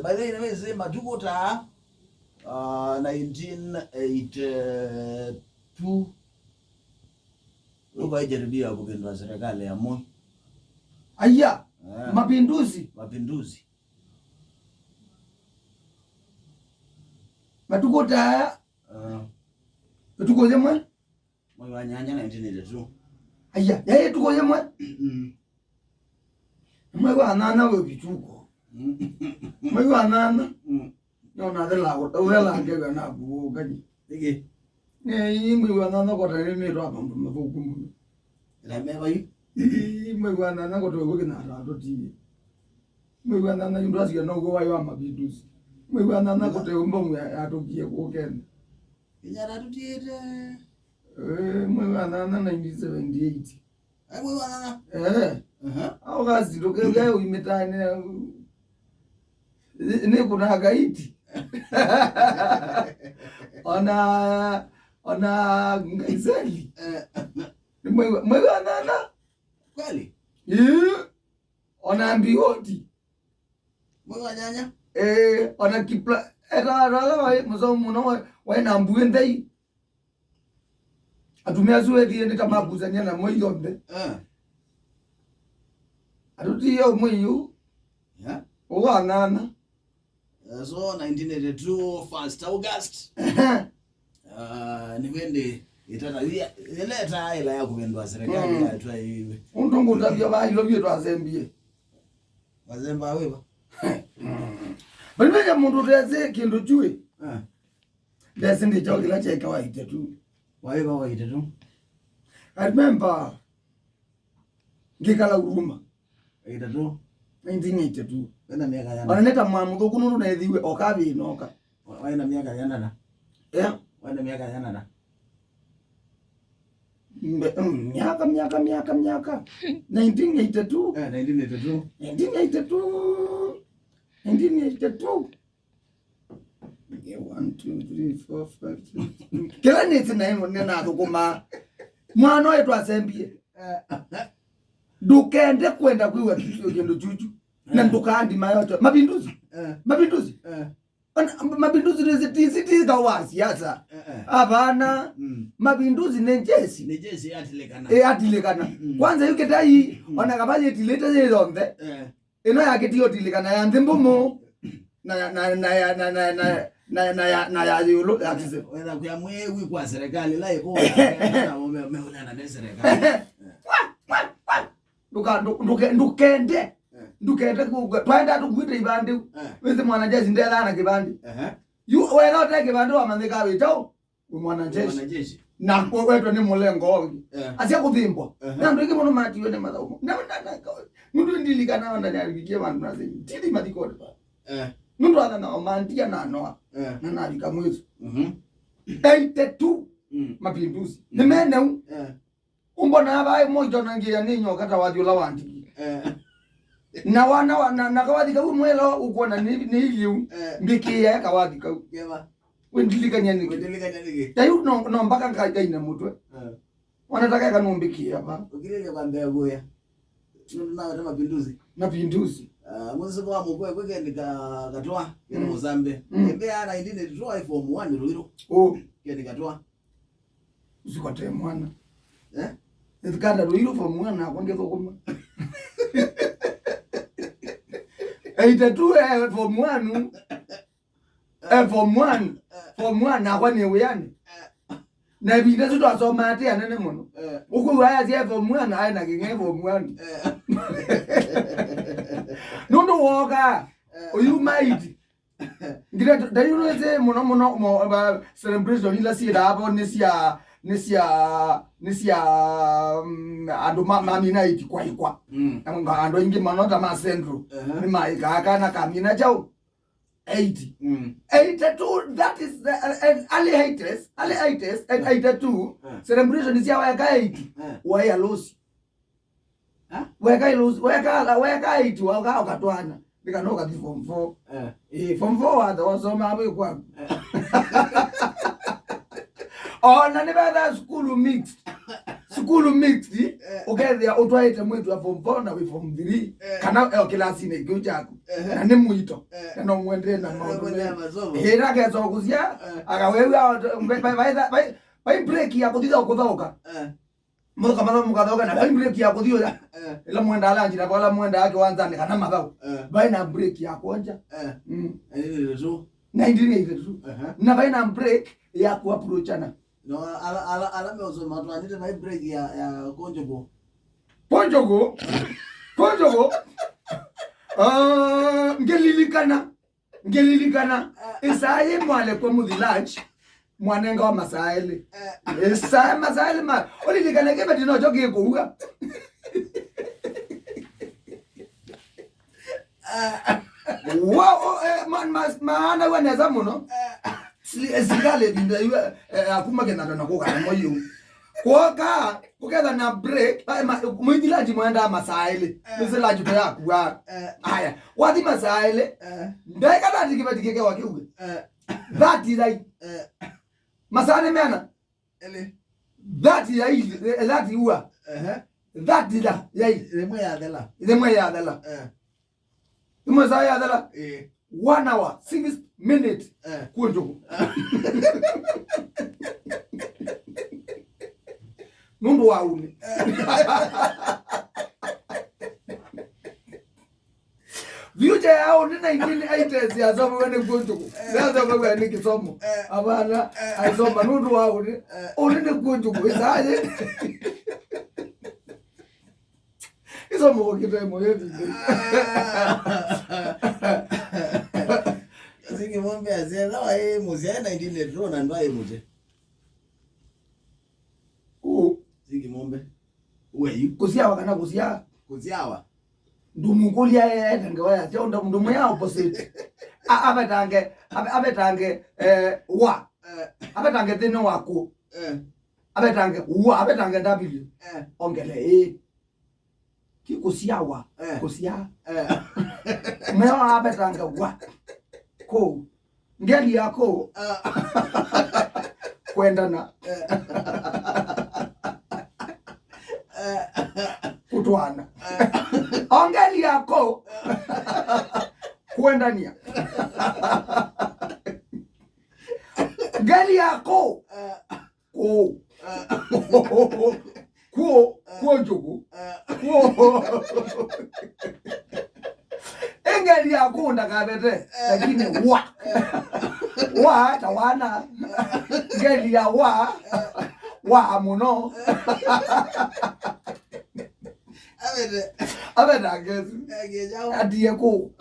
by the way nimesema tuko ta 1982 Luka ijaribia kupindua serikali ya Moi. Aya, mapinduzi. Matukota tuko zemwe? Moi wa nyanya 1982. Aya, yeye tuko zemwe? Moi wa nana we bituko. Moi wa nana. Yona de la ula ngega na bu gaji. Dige. Moi wa nana ko tare me ro ba mu ko kumu. La me ba yi. Moi wa nana ko to go na ra do ti. Moi wa nana ndo asiga no go wa yo mapinduzi. Moi wa nana ko to mbongo ya to kie ko ken. Inyara tu tiete. Moi wa nana 1978. Ai moi wa nana. Au gazi ndo ke uimetane. Ni kuna gaiti. Ona ngizeli. Mwe nana kweli? Ona mbioti. Mwe nyanya? Ona kipla era mzo muno wa na mbuendei. Atumia zuwe die kama buzania na mwe yombe. Aruti yo mwe yu. Yeah. Owa nana. So 1982 1st August. Nivende itata ileta ila ya kupindua serikali ya twa hivi. Undongo tabia ba ilo byetu azembie. Wazemba wewe. Bali mundu reze kindu jue. Desi ndi chokila cha kawaida tu. Wewe waita tu. I remember ngikala uruma. Ita tu 1982. Wena miaka yana. Wanaleta mwamugo kununu na ethiwe okabi inoka. Wena miaka yana na. Wena miaka yana na. Miaka 1982. 1982. 1982. 1 2 3 4 5 6. Kila niti na himo nena kuma mwana wetu asembie. Dukende kwenda kuiwa kigendo chuchu. Na ndukandi mayoto. Mapinduzi. Mapinduzi rezitisi kawa siasa. Hapana. Mapinduzi nenjesi. Nenjesi atilekana. Atilekana. Kwanza yuke tai ona kabaje tileta zezonde. Eno yake tiyo tilekana ya ndimbumo. Na ya yulo ya kise. Wena kuya mwewe kwa serikali la iko. Na umeona na serikali. Ndukende. Ndukende twenda tukwite ibande. Wese mwana jeshi ndela na kibande. Yu wena ote kibande wa mandika wito. Mwana jeshi. Na wetu ni mulengo. Asia kuthimbwa. Na ndo ikimono mati wene madaumo. Na nundu ndilikana wanda ni alikikia wandu na zemi. Tili madikode pa. Nundu wana na omantia na anoa. Na nalika mwezu. 82 mapinduzi. Nimeneu. Umbona habai mojo nangia ninyo kata wadiola wandiki. Na wana na kawadika umwelo ukona ni iliu mbikia kawadika. Wendilika nyani. Tayu no mpaka nkaja ina mutwe. Wanataka kanombikia hapa. Ukilele kwa mbea goya. Nundu na wata mapinduzi. Mwezi kwa mkwe kweke nikatoa kene Mozambe. Mbea na indine tutoa form 1 ruiro. Kene katoa. Usikote mwana. Etkanda ruiro form 1 na kwange thokoma. 82 form 1. Form 1 na kwa newe yani. Na bide tu asoma ati anene mono. Uko waya zi form 1 na na kinge form 1. Nondo woga. Oyu maidi. Ngira dayu no ze mono celebration ila si dabo nesia ando mamina iti kwa ikwa. Nga ando ingi manota ma central. Ni maika kana kamina jao. 82, that is the early 80s, and 82 celebration is ya weka 80 waya losi weka 80 waka ukatwana nikanoka di form 4 form 4 wada wasoma hapo kwa ona ni bada school mixed sukulu mixed ukethia utwaite mwitu wa form 4 na we form 3 kana class ine gujako na ni muito na no mwende na maundu hira gezo kuzia agawewa by break ya kuthitha ukuthoka muka matho mukathoka na by break ya kuthio ila mwenda ala njira wala mwenda yake wanza ni kana matho by na break ya kwanja na ndini na by na break ya ku approachana no ala meozo matwanite na break ya konjogo ngelilikana isaye mwale kwa mudhilanch mwanenga wa masaele isaye masaele ma olilikana kebe dino jogi kuuga wow maana waneza muno sigale dinda akuma kenana nakoka moyo koka kukeza na break mwithilaji mwenda masaele misilaji to yakwa haya wathi masaele ndaika dati kibatikeke wakiuge that is like masane mena ele that is that huwa that is yai remwe ya dela imwe ya dela 1 hour 6 minutes kunjuku nundu wauni Vyuja yao nina ingini aitesi ya somo wene kunjuku Nasa mwa ni kisomo Abana aisoma nundu wauni Unini kunjuku Isaje Isomo wakita imo yevi Zingi mwambi ya zia Lawa hii muzi ya 19 drone na ndwa hii muzi Zingi mwambi Uwe yu Kusiawa kana kusiawa Kusiawa Ndumukulia ya ngewaya Tia unda mdumu ya opposite Abetange Wa Abetange tino wako Abetange Wa Abetange W Ongele Kusiawa Kusiawa Mewa abetange Wa Ko Ngeli yako Kwendana Kutuana Ongeli yako Kwendania Ngeli yako Kuo njugu Engeli yako ndakabete lakini wa tawana ngeli ya wa muno abete agezi adiye ko